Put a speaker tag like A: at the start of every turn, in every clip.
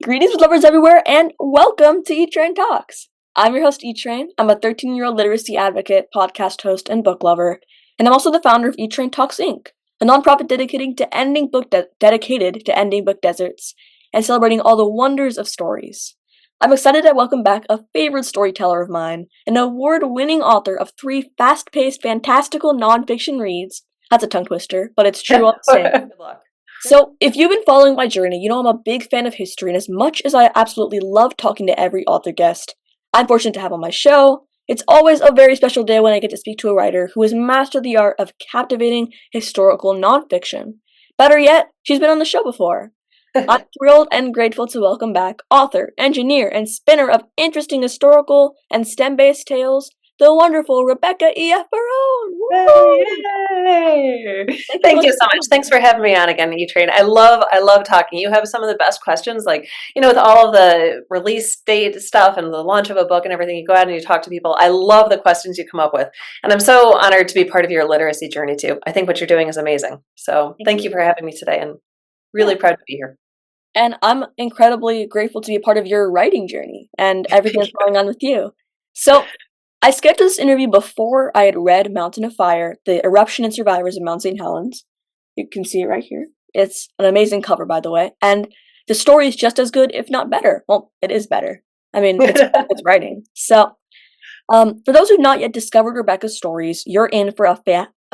A: Greetings with lovers everywhere, and welcome to E-Train Talks. I'm your host, E-Train. I'm a 13-year-old literacy advocate, podcast host, and book lover, and I'm also the founder of E-Train Talks Inc., a nonprofit dedicated to ending book deserts and celebrating all the wonders of stories. I'm excited to welcome back a favorite storyteller of mine, an award-winning author of 3 fast-paced, fantastical nonfiction reads. That's a tongue twister, but it's true all the same.
B: Good luck.
A: So, if you've been following my journey, you know I'm a big fan of history, and as much as I absolutely love talking to every author guest I'm fortunate to have on my show, it's always a very special day when I get to speak to a writer who has mastered the art of captivating historical nonfiction. Better yet, she's been on the show before. I'm thrilled and grateful to welcome back author, engineer, and spinner of interesting historical and STEM-based tales, the wonderful Rebecca E.F. Barone.
B: Yay! Thank you so much. Thanks for having me on again, E-Train. I love talking. You have some of the best questions, like, with all of the release date stuff and the launch of a book and everything, you go out and you talk to people. I love the questions you come up with. And I'm so honored to be part of your literacy journey too. I think what you're doing is amazing. So thank you for having me today, and really proud to be here.
A: And I'm incredibly grateful to be a part of your writing journey and everything that's going on with you. So, I scheduled this interview before I had read Mountain of Fire, The Eruption and Survivors of Mount St. Helens. You can see it right here. It's an amazing cover, by the way. And the story is just as good, if not better. Well, it is better. I mean, it's writing. So, for those who've not yet discovered Rebecca's stories, you're in for a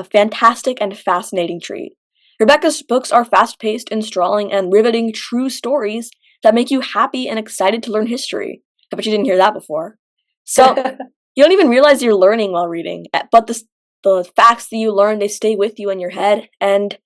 A: fantastic and fascinating treat. Rebecca's books are fast-paced, enthralling, and riveting true stories that make you happy and excited to learn history. I bet you didn't hear that before. So, you don't even realize you're learning while reading, but the facts that you learn, they stay with you in your head, and,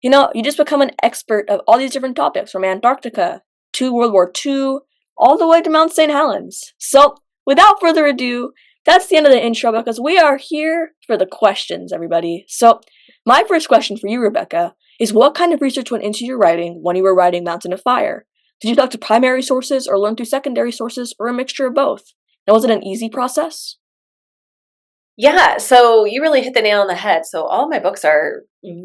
A: you just become an expert of all these different topics, from Antarctica to World War II, all the way to Mount St. Helens. So, without further ado, that's the end of the intro, because we are here for the questions, everybody. So, my first question for you, Rebecca, is what kind of research went into your writing when you were writing Mountain of Fire? Did you talk to primary sources or learn through secondary sources, or a mixture of both? And was it an easy process?
B: Yeah, so you really hit the nail on the head. So all my books are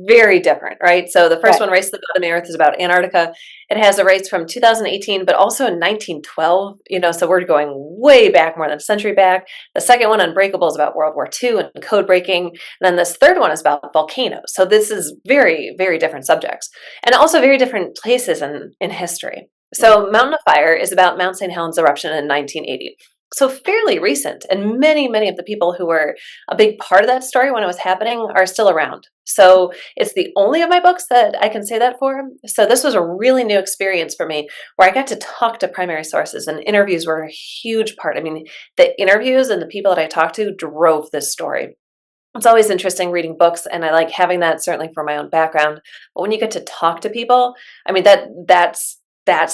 B: very different, right? So the first one, Race to the Bottom of the Earth, is about Antarctica. It has a race from 2018, but also in 1912, so we're going way back, more than a century back. The second one, Unbreakable, is about World War II and code breaking. And then this third one is about volcanoes. So this is very, very different subjects, and also very different places in history. So Mountain of Fire is about Mount St. Helens eruption in 1980. So fairly recent, and many of the people who were a big part of that story when it was happening are still around. So it's the only of my books that I can say that for. So this was a really new experience for me, where I got to talk to primary sources, and interviews were a huge part. I mean, the interviews and the people that I talked to drove this story. It's always interesting reading books, and I like having that, certainly for my own background. But when you get to talk to people, I mean, that's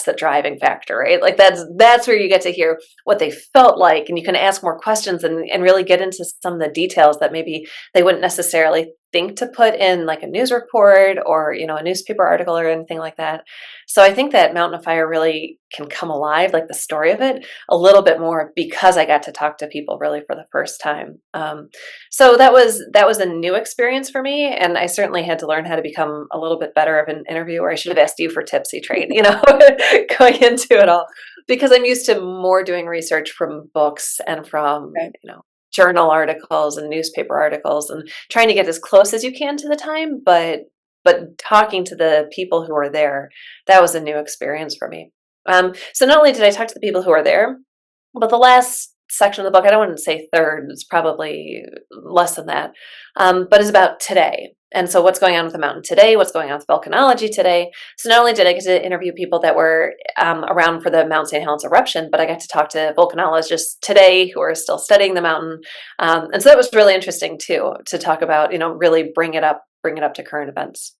B: the driving factor, right? Like that's where you get to hear what they felt like, and you can ask more questions and really get into some of the details that maybe they wouldn't necessarily think to put in, like a news report or a newspaper article or anything like that. So I think that Mountain of Fire really can come alive, like the story of it, a little bit more, because I got to talk to people really for the first time. So that was a new experience for me, and I certainly had to learn how to become a little bit better of an interviewer. I should have asked you for tips, E-Train, going into it all, because I'm used to more doing research from books and from journal articles and newspaper articles, and trying to get as close as you can to the time, but talking to the people who are there, that was a new experience for me. So not only did I talk to the people who are there, but the last section of the book, I don't want to say third, it's probably less than that, but is about today. And so what's going on with the mountain today, what's going on with volcanology today. So not only did I get to interview people that were around for the Mount St. Helens eruption, but I got to talk to volcanologists today who are still studying the mountain. And so that was really interesting too, to talk about, really bring it up to current events.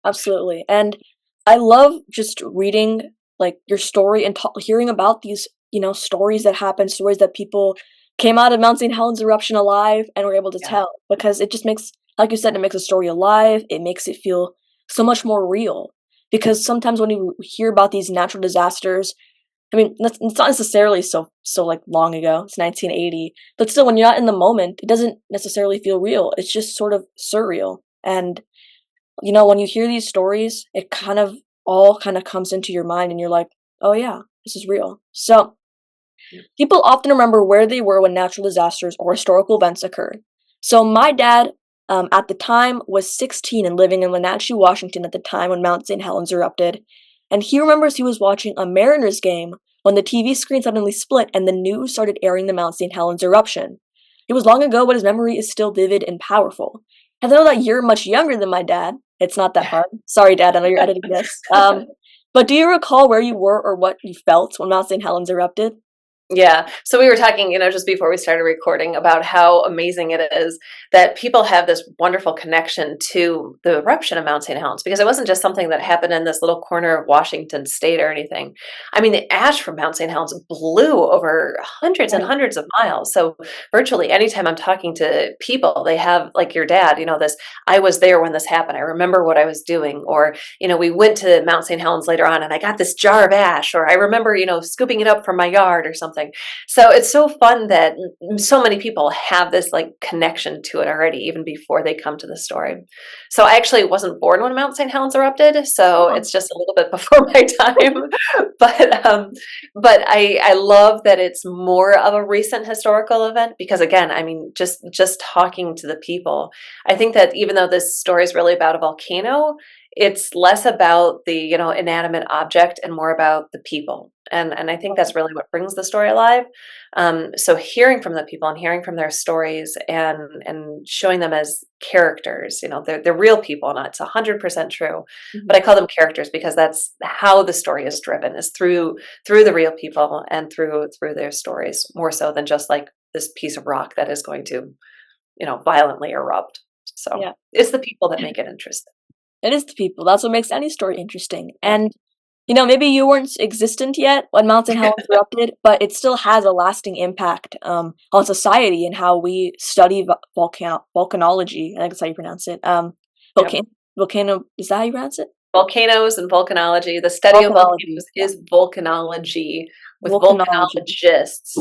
A: Absolutely. And I love just reading like your story and hearing about these, stories that happen, stories that people came out of Mount St. Helens eruption alive and were able to tell, because it just makes, like you said, it makes a story alive. It makes it feel so much more real, because sometimes when you hear about these natural disasters, I mean, it's not necessarily so like long ago. It's 1980, but still, when you're not in the moment, it doesn't necessarily feel real. It's just sort of surreal. And when you hear these stories, it all kind of comes into your mind, and you're like, oh yeah, This is real. So, people often remember where they were when natural disasters or historical events occurred. So, my dad, at the time, was 16 and living in Wenatchee, Washington at the time when Mount St. Helens erupted. And he remembers he was watching a Mariners game when the TV screen suddenly split and the news started airing the Mount St. Helens eruption. It was long ago, but his memory is still vivid and powerful. And I know that you're much younger than my dad. It's not that hard. Sorry, Dad, I know you're editing this. But do you recall where you were or what you felt when Mount St. Helens erupted?
B: Yeah. So we were talking, just before we started recording about how amazing it is that people have this wonderful connection to the eruption of Mount St. Helens, because it wasn't just something that happened in this little corner of Washington state or anything. I mean, the ash from Mount St. Helens blew over hundreds and
A: Right.
B: hundreds of miles. So virtually anytime I'm talking to people, they have, like your dad, this, I was there when this happened. I remember what I was doing. Or, we went to Mount St. Helens later on and I got this jar of ash, or I remember, scooping it up from my yard or something. So it's so fun that so many people have this like connection to it already, even before they come to the story. So I actually wasn't born when Mount St. Helens erupted, so
A: Oh,
B: it's just a little bit before my time. But I love that it's more of a recent historical event, because again, I mean, just talking to the people, I think that even though this story is really about a volcano, it's less about the inanimate object and more about the people, and I think that's really what brings the story alive. So hearing from the people and hearing from their stories, and showing them as characters, they're real people, not it's 100% true, but I
A: mhm.
B: call them characters because that's how the story is driven, is through the real people and through their stories, more so than just like this piece of rock that is going to violently erupt. So
A: Yeah.
B: it's the people that make it interesting.
A: It is the people. That's what makes any story interesting. And maybe you weren't existent yet when Mount St. Helens erupted, but it still has a lasting impact on society and how we study volcanology. I think that's how you pronounce it.
B: Yep.
A: Volcano. Is that how you pronounce it?
B: Volcanoes and volcanology. The study of
A: Volcanology.
B: volcanoes
A: Yeah,
B: is volcanology with
A: volcanology.
B: volcanologists.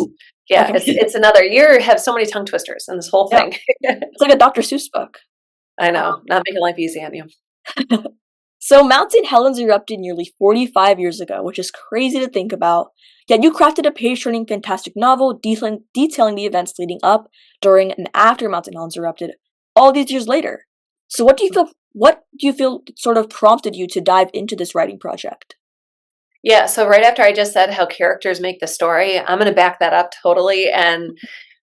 B: Yeah, it's
A: Okay.
B: it's another. You have so many tongue twisters in this whole
A: Yeah,
B: thing.
A: it's like a Dr. Seuss book.
B: I know, not making life easy on you.
A: So Mount St. Helens erupted nearly 45 years ago, which is crazy to think about. Yet you crafted a page-turning fantastic novel detailing the events leading up, during, and after Mount St. Helens erupted, all these years later. So what do you feel sort of prompted you to dive into this writing project?
B: Yeah, so right after I just said how characters make the story, I'm going to back that up totally and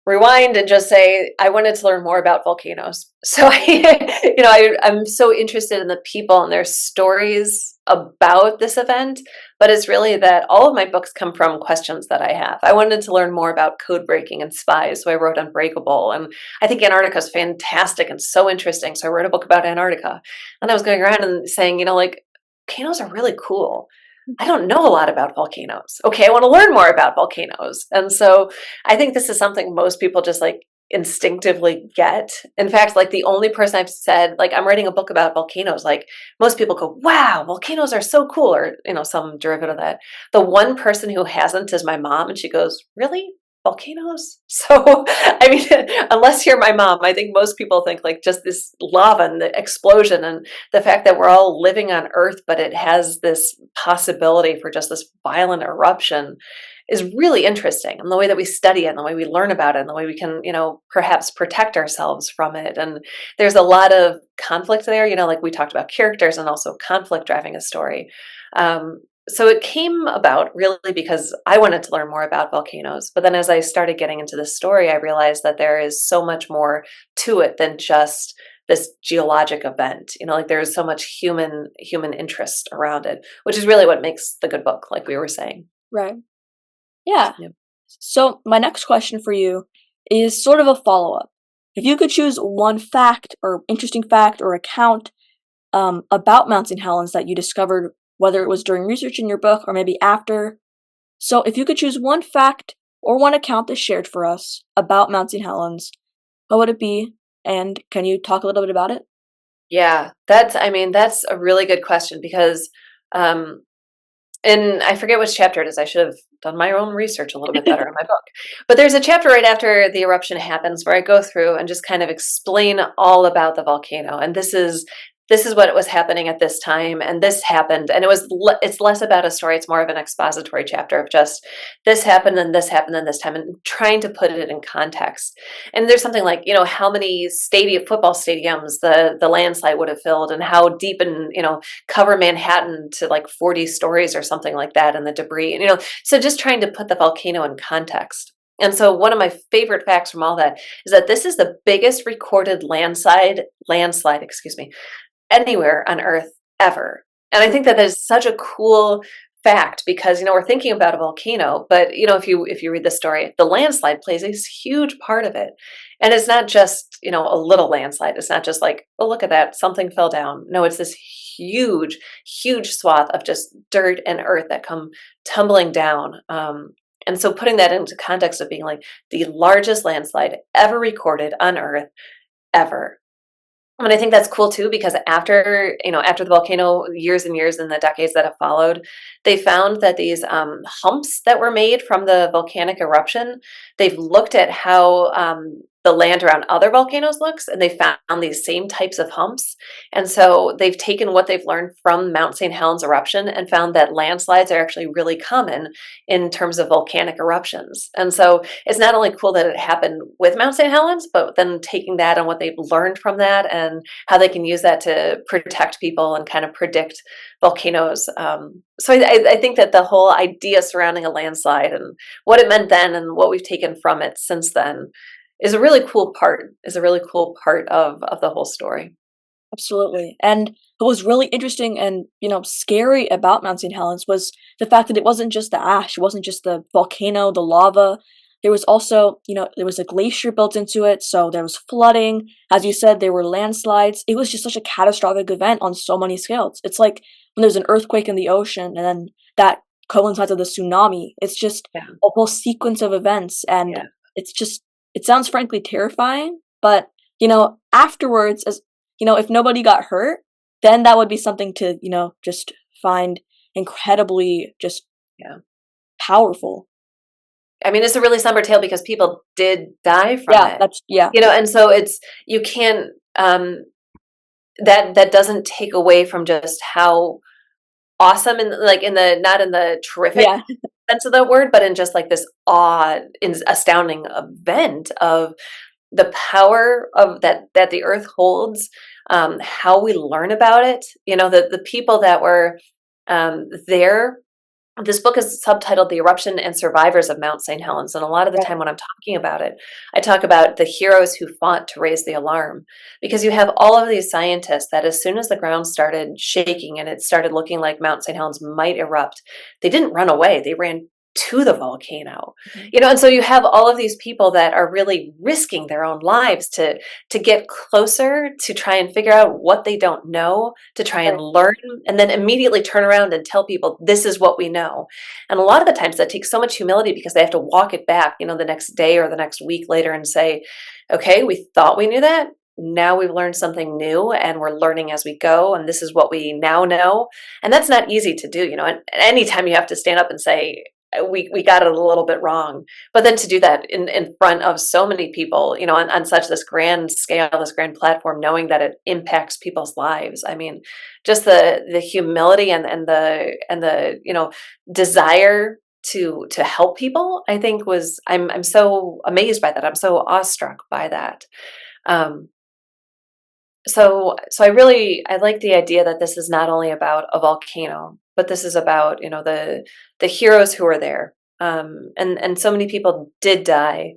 B: rewind and just say I wanted to learn more about volcanoes. So I'm so interested in the people and their stories about this event, but it's really that all of my books come from questions that I have. I wanted to learn more about code breaking and spies, so I wrote Unbreakable, and I think Antarctica is fantastic and so interesting, so I wrote a book about Antarctica. And I was going around and saying, like, volcanoes are really cool. I don't know a lot about volcanoes. Okay, I want to learn more about volcanoes. And so I think this is something most people just like instinctively get. In fact, like the only person I've said, like, I'm writing a book about volcanoes, like most people go, wow, volcanoes are so cool, or, some derivative of that. The one person who hasn't is my mom. And she goes, really? Volcanoes? So, I mean, unless you're my mom, I think most people think like just this lava and the explosion and the fact that we're all living on Earth, but it has this possibility for just this violent eruption is really interesting. And the way that we study it, and the way we learn about it, and the way we can, perhaps protect ourselves from it. And there's a lot of conflict there, like we talked about characters and also conflict driving a story. So it came about really because I wanted to learn more about volcanoes. But then as I started getting into the story, I realized that there is so much more to it than just this geologic event. Like there's so much human interest around it, which is really what makes the good book, like we were saying.
A: Right. Yeah.
B: Yeah.
A: So my next question for you is sort of a follow-up. If you could choose one fact or interesting fact or account about Mount St. Helens that you discovered, whether it was during research in your book or maybe after. So, if you could choose one fact or one account that's shared for us about Mount St. Helens, what would it be? And can you talk a little bit about it?
B: Yeah, that's a really good question because um, and I forget which chapter it is. I should have done my own research a little bit better in my book. But there's a chapter right after the eruption happens where I go through and just kind of explain all about the volcano. And this is this is what was happening at this time, and this happened, and it's less about a story, it's more of an expository chapter of just this happened and this happened and this time, and trying to put it in context. And there's something like, how many football stadiums the landslide would have filled, and how deep, and cover Manhattan to like 40 stories or something like that, and the debris, and so just trying to put the volcano in context. And so one of my favorite facts from all that is that this is the biggest recorded landslide, excuse me, anywhere on Earth ever. And I think that is such a cool fact, because we're thinking about a volcano, but if you read the story, the landslide plays a huge part of it. And it's not just a little landslide. It's not just like, oh, look at that, something fell down. No, it's this huge swath of just dirt and earth that come tumbling down. And so putting that into context of being like the largest landslide ever recorded on Earth ever. And I think that's cool too, because after the volcano, years and years, in the decades that have followed, they found that these humps that were made from the volcanic eruption, they've looked at how the land around other volcanoes looks, and they found these same types of humps. And so they've taken what they've learned from Mount St. Helens eruption and found that landslides are actually really common in terms of volcanic eruptions. And so it's not only cool that it happened with Mount St. Helens, but then taking that and what they've learned from that, and how they can use that to protect people and kind of predict volcanoes. So I think that the whole idea surrounding a landslide and what it meant then and what we've taken from it since then is a really cool part, of the whole story.
A: Absolutely. And what was really interesting and, scary about Mount St. Helens was the fact that it wasn't just the ash, it wasn't just the volcano, the lava. There was also, there was a glacier built into it, so there was flooding. As you said, there were landslides. It was just such a catastrophic event on so many scales. It's like when there's an earthquake in the ocean and then that coincides with a tsunami. It's just
B: Yeah.
A: a whole sequence of events, and
B: Yeah.
A: it's just, it sounds frankly terrifying, but, afterwards, as if nobody got hurt, then that would be something to, just find incredibly just
B: Yeah.
A: powerful.
B: I mean, it's a really somber tale because people did die from
A: Yeah,
B: it.
A: yeah,
B: And so you can't, that doesn't take away from just how awesome, and like not in the terrific
A: yeah,
B: sense of the word, but in just like this astounding event of the power of that the earth holds, how we learn about it, the people that were there. This book is subtitled The Eruption and Survivors of Mount St. Helens. And a lot of the
A: yeah,
B: time when I'm talking about it, I talk about the heroes who fought to raise the alarm. Because you have all of these scientists that as soon as the ground started shaking and it started looking like Mount St. Helens might erupt, they didn't run away. They ran to the volcano.
A: mhm,
B: And so you have all of these people that are really risking their own lives to get closer, to try and figure out what they don't know, to try and
A: right,
B: learn, and then immediately turn around and tell people this is what we know. And a lot of the times that takes so much humility, because they have to walk it back, the next day or the next week later, and say, okay, we thought we knew that. Now we've learned something new, and we're learning as we go, and this is what we now know. And that's not easy to do. And anytime you have to stand up and say, we got it a little bit wrong, but then to do that in front of so many people, on such this grand scale, this grand platform, knowing that it impacts people's lives. I mean, just the humility and the desire to help people, I think I'm so amazed by that. I'm so awestruck by that. Um, so I like the idea that this is not only about a volcano, but this is about, the heroes who are there. And so many people did die,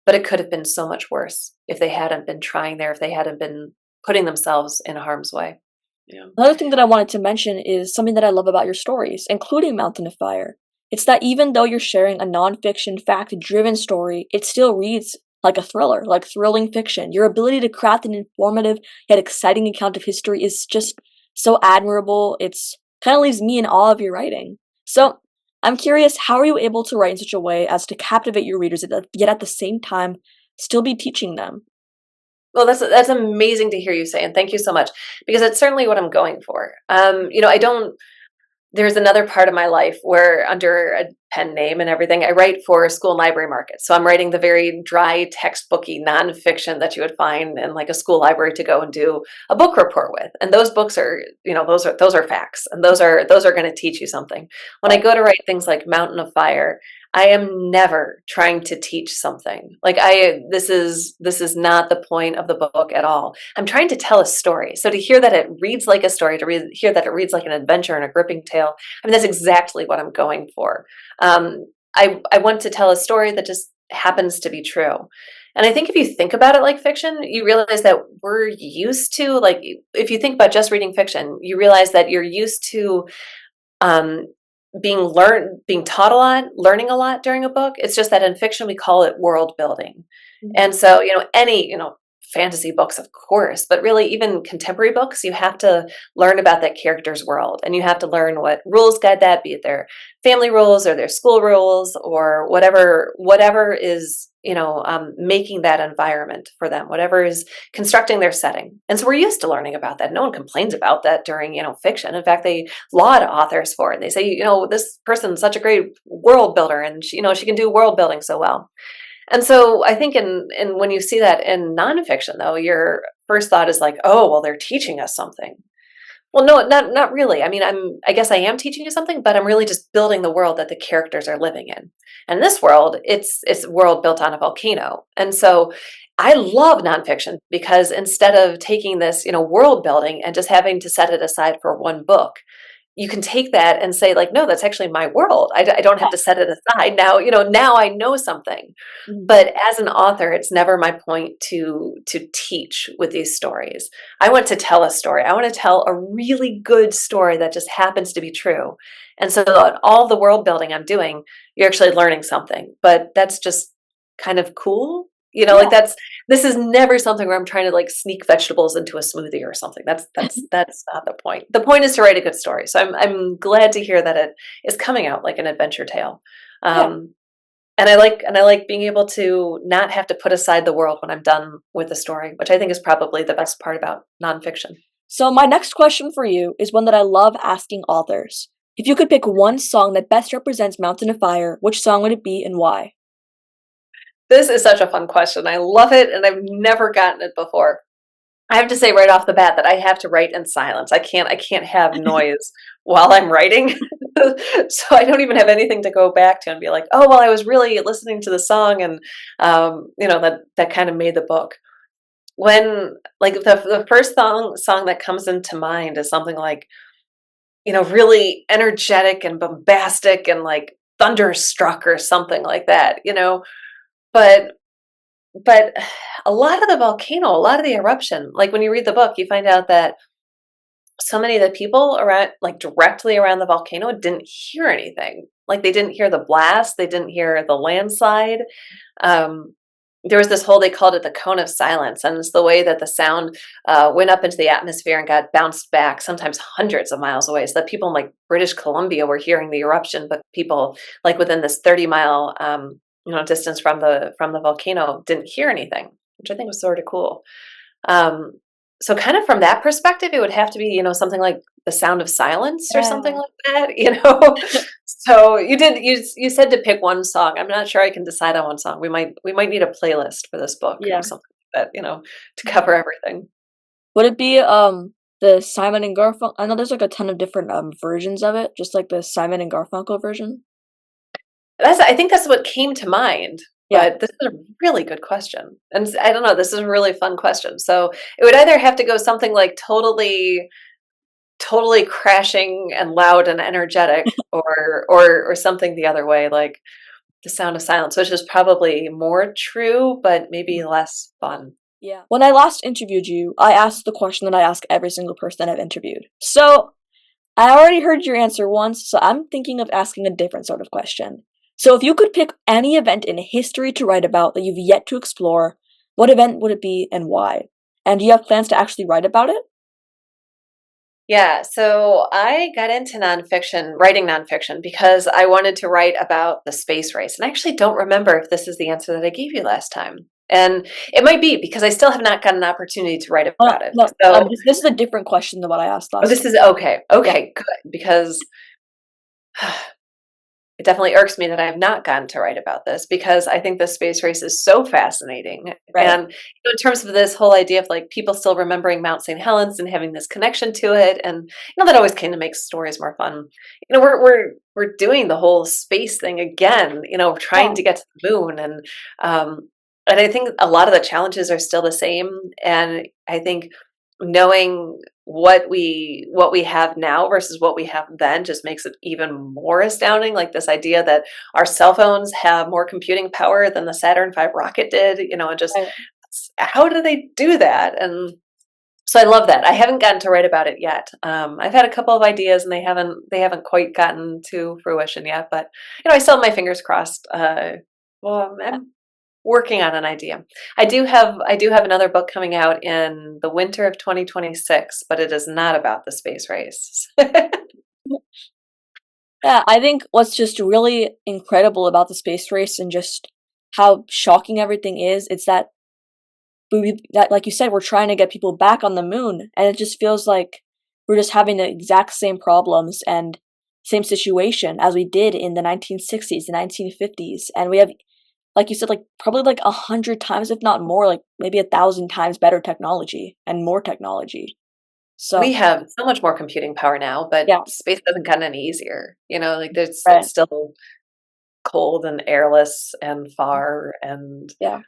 B: but it could have been so much worse if they hadn't been trying there, if they hadn't been putting themselves in harm's way. Yeah.
A: Another thing that I wanted to mention is something that I love about your stories, including Mountain of Fire. It's that even though you're sharing a nonfiction, fact-driven story, it still reads like a thriller, like thrilling fiction. Your ability to craft an informative yet exciting account of history is just so admirable. It's kind of leaves me in awe of your writing. So, I'm curious, how are you able to write in such a way as to captivate your readers, yet at the same time still be teaching them?
B: Well, that's amazing to hear you say, and thank you so much, because it's certainly what I'm going for. I don't. There's another part of my life where under pen name and everything. I write for school and library markets. So I'm writing the very dry, textbooky nonfiction that you would find in like a school library to go and do a book report with. And those books are, those are facts, and those are going to teach you something. When I go to write things like Mountain of Fire, I am never trying to teach something. Like this is not the point of the book at all. I'm trying to tell a story. So to hear that it reads like a story, hear that it reads like an adventure and a gripping tale, I mean, that's exactly what I'm going for. I want to tell a story that just happens to be true. And I think if you think about it like fiction, you realize that we're used to, like, if you think about just reading fiction, you realize that you're used to um, being taught a lot, learning a lot during a book. It's just that in fiction we call it world building.
A: Mhm.
B: And so, any, fantasy books, of course, but really even contemporary books, you have to learn about that character's world, and you have to learn what rules guide that, be it their family rules or their school rules or whatever is, making that environment for them, whatever is constructing their setting. And so we're used to learning about that. No one complains about that during, fiction. In fact, they laud authors for it. They say, this person's such a great world builder, and she can do world building so well. And so I think in when you see that in nonfiction, though, your first thought is like, oh, well, they're teaching us something. Well, no, not really. I mean, I guess I am teaching you something, but I'm really just building the world that the characters are living in. And this world, it's a world built on a volcano. And so I love nonfiction because instead of taking this, world building and just having to set it aside for one book, you can take that and say, like, no, that's actually my world. I don't have to set it aside now. Now I know something.
A: Mhm.
B: But as an author, it's never my point to teach with these stories. I want to tell a story. I want to tell a really good story that just happens to be true. And so all the world building I'm doing, you're actually learning something. But that's just kind of cool.
A: Yeah.
B: Like this is never something where I'm trying to like sneak vegetables into a smoothie or something. That's not the point. The point is to write a good story. So I'm glad to hear that it is coming out like an adventure tale.
A: Yeah.
B: And I like being able to not have to put aside the world when I'm done with the story, which I think is probably the best part about nonfiction.
A: So my next question for you is one that I love asking authors. If you could pick one song that best represents Mountain of Fire, which song would it be and why?
B: This is such a fun question. I love it, and I've never gotten it before. I have to say right off the bat that I have to write in silence. I can't have noise while I'm writing. So I don't even have anything to go back to and be like, oh well, I was really listening to the song, and that kind of made the book. When like the first song that comes into mind is something like, really energetic and bombastic and like thunderstruck or something like that. But but a lot of the volcano, a lot of the eruption, like when you read the book, you find out that so many of the people around, like directly around the volcano, didn't hear anything. Like they didn't hear the blast, they didn't hear the landslide. Um, there was this whole, they called it the cone of silence, and it's the way that the sound went up into the atmosphere and got bounced back, sometimes hundreds of miles away. So that people in like British Columbia were hearing the eruption, but people like within this 30-mile distance from the volcano didn't hear anything, which I think was sort of cool. Um, so kind of from that perspective, it would have to be, something like The Sound of Silence or something
A: Yeah.
B: like that. So you said to pick one song. I'm not sure I can decide on one song. We might need a playlist for this book or
A: Yeah.
B: something like that, to cover everything.
A: Would it be the Simon and Garfunkel? I know there's like a ton of different versions of it, just like the Simon and Garfunkel version.
B: I think that's what came to mind.
A: Yeah.
B: But this is a really good question. And I don't know, this is a really fun question. So it would either have to go something like totally crashing and loud and energetic, or something the other way, like The Sound of Silence, which is probably more true, but maybe less fun.
A: Yeah. When I last interviewed you, I asked the question that I ask every single person I've interviewed. So I already heard your answer once, so I'm thinking of asking a different sort of question. So if you could pick any event in history to write about that you've yet to explore, what event would it be and why? And do you have plans to actually write about it?
B: Yeah, so I got into writing nonfiction, because I wanted to write about the space race. And I actually don't remember if this is the answer that I gave you last time. And it might be, because I still have not got an opportunity to write
A: Oh,
B: about it.
A: no,
B: So
A: this is a different question than what I asked last
B: this
A: time.
B: is okay.
A: Yeah.
B: Okay, good. Because it definitely irks me that I have not gotten to write about this because I think the space race is so fascinating.
A: Right.
B: And in terms of this whole idea of like people still remembering Mount St. Helens and having this connection to it, and that always kind of makes stories more fun. We're doing the whole space thing again. We're trying
A: Yeah.
B: to get to the moon, and I think a lot of the challenges are still the same. And I think knowing what we have now versus what we have then just makes it even more astounding. Like this idea that our cell phones have more computing power than the Saturn V rocket did, and just
A: Right.
B: how do they do that? And so I love that. I haven't gotten to write about it yet. I've had a couple of ideas, and they haven't quite gotten to fruition yet. But I still have my fingers crossed. Well, I'm working on an idea. I do have another book coming out in the winter of 2026, but it is not about the space race.
A: Yeah, I think what's just really incredible about the space race and just how shocking everything is, it's that like you said, we're trying to get people back on the moon, and it just feels like we're just having the exact same problems and same situation as we did in the 1960s, the 1950s, and we have, like you said, like probably like 100 times, if not more, like maybe 1,000 times better technology and more technology.
B: We
A: So
B: have so much more computing power now, but
A: yeah,
B: space hasn't gotten any easier. Like it's
A: right,
B: still cold and airless and far and
A: yeah.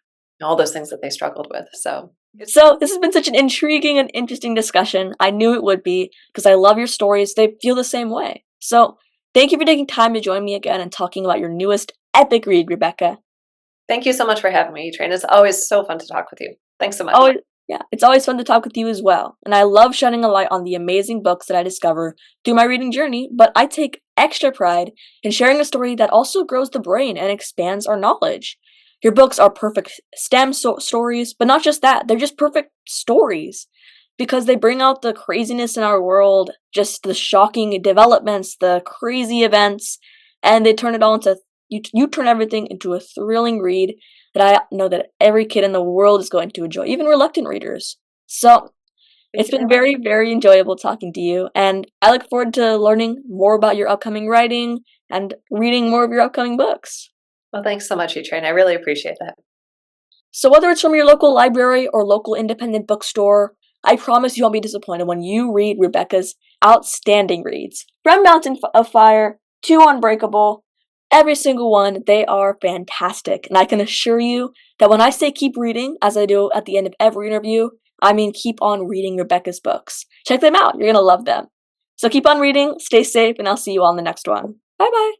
B: all those things that they struggled with. So it's
A: So this has been such an intriguing and interesting discussion. I knew it would be because I love your stories. They feel the same way. So thank you for taking time to join me again and talking about your newest epic read, Rebecca.
B: Thank you so much for having me, Train. It's always so fun to talk with you. Thanks so much.
A: Oh, yeah, it's always fun to talk with you as well. And I love shining a light on the amazing books that I discover through my reading journey, but I take extra pride in sharing a story that also grows the brain and expands our knowledge. Your books are perfect stories, but not just that, they're just perfect stories because they bring out the craziness in our world, just the shocking developments, the crazy events, and they turn it all into you turn everything into a thrilling read that I know that every kid in the world is going to enjoy, even reluctant readers. So
B: Thank
A: it's
B: you very
A: been
B: much.
A: very, very enjoyable talking to you, and I look forward to learning more about your upcoming writing and reading more of your upcoming books.
B: Well, thanks so much, Train. I really appreciate that.
A: So whether it's from your local library or local independent bookstore, I promise you won't be disappointed when you read Rebecca's outstanding reads. From Mountain of Fire to Unbreakable, every single one, they are fantastic. And I can assure you that when I say keep reading, as I do at the end of every interview, I mean keep on reading Rebecca's books. Check them out, you're gonna love them. So keep on reading, stay safe, and I'll see you on the next one. Bye bye!